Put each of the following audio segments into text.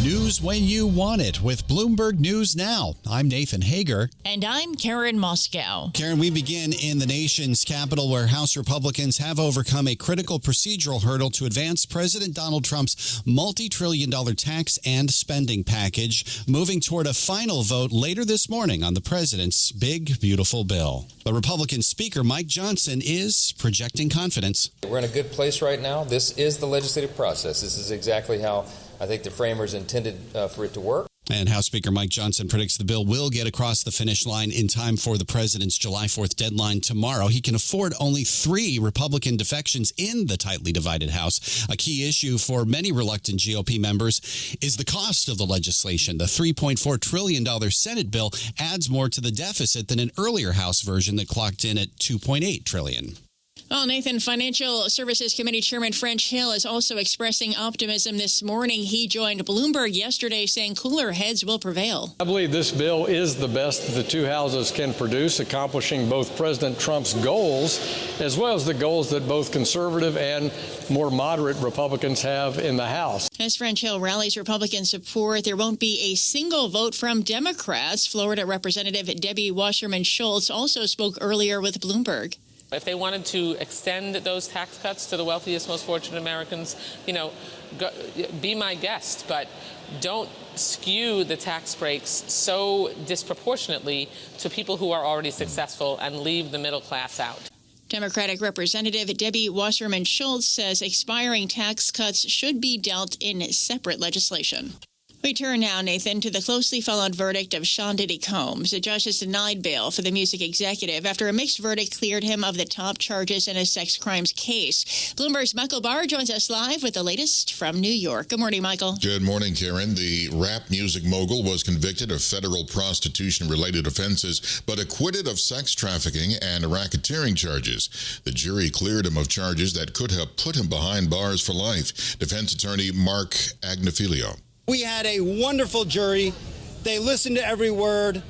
News when you want it with Bloomberg News Now. I'm Nathan Hager. And I'm Karen Moskow. Karen, we begin in the nation's capital where House Republicans have overcome a critical procedural hurdle to advance President Donald Trump's multi-trillion-dollar tax and spending package, moving toward a final vote later this morning on the president's big, beautiful bill. The Republican Speaker, Mike Johnson, is projecting confidence. We're in a good place right now. This is the legislative process. This is exactly how I think the framers intended for it to work. And House Speaker Mike Johnson predicts the bill will get across the finish line in time for the president's July 4th deadline tomorrow. He can afford only 3 Republican defections in the tightly divided House. A key issue for many reluctant GOP members is the cost of the legislation. The $3.4 trillion Senate bill adds more to the deficit than an earlier House version that clocked in at $2.8 trillion. Well, Nathan, Financial Services Committee Chairman French Hill is also expressing optimism this morning. He joined Bloomberg yesterday saying cooler heads will prevail. I believe this bill is the best the two houses can produce, accomplishing both President Trump's goals as well as the goals that both conservative and more moderate Republicans have in the House. As French Hill rallies Republican support, there won't be a single vote from Democrats. Florida Representative Debbie Wasserman Schultz also spoke earlier with Bloomberg. If they wanted to extend those tax cuts to the wealthiest, most fortunate Americans, be my guest, but don't skew the tax breaks so disproportionately to people who are already successful and leave the middle class out. Democratic Representative Debbie Wasserman Schultz says expiring tax cuts should be dealt in separate legislation. We turn now, Nathan, to the closely followed verdict of Sean Diddy Combs. The judge has denied bail for the music executive after a mixed verdict cleared him of the top charges in a sex crimes case. Bloomberg's Michael Barr joins us live with the latest from New York. Good morning, Michael. Good morning, Karen. The rap music mogul was convicted of federal prostitution-related offenses, but acquitted of sex trafficking and racketeering charges. The jury cleared him of charges that could have put him behind bars for life. Defense attorney Mark Agnifilio. We had a wonderful jury. They listened to every word,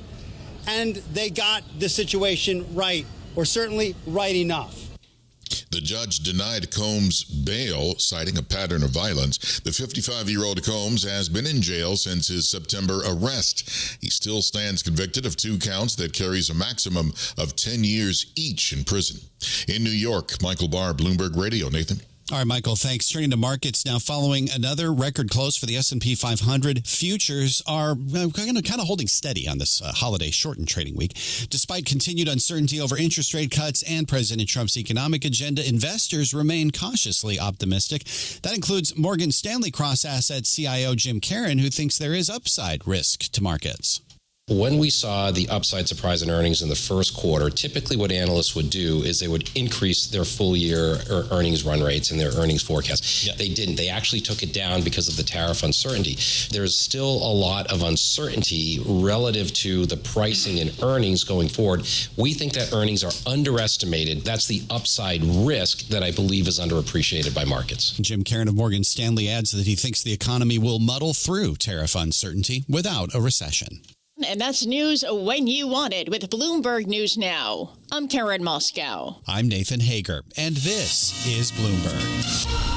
and they got the situation right, or certainly right enough. The judge denied Combs bail, citing a pattern of violence. The 55-year-old Combs has been in jail since his September arrest. He still stands convicted of 2 counts that carries a maximum of 10 years each in prison. In New York, Michael Barr, Bloomberg Radio. Nathan? All right, Michael, thanks. Turning to markets now, following another record close for the S&P 500, futures are kind of holding steady on this holiday shortened trading week. Despite continued uncertainty over interest rate cuts and President Trump's economic agenda, investors remain cautiously optimistic. That includes Morgan Stanley cross-asset CIO Jim Caron, who thinks there is upside risk to markets. When we saw the upside surprise in earnings in the first quarter, typically what analysts would do is they would increase their full-year earnings run rates and their earnings forecast. Yeah. They didn't. They actually took it down because of the tariff uncertainty. There's still a lot of uncertainty relative to the pricing and earnings going forward. We think that earnings are underestimated. That's the upside risk that I believe is underappreciated by markets. Jim Caron of Morgan Stanley adds that he thinks the economy will muddle through tariff uncertainty without a recession. And that's news when you want it with Bloomberg News Now. I'm Karen Moskow. I'm Nathan Hager, and this is Bloomberg.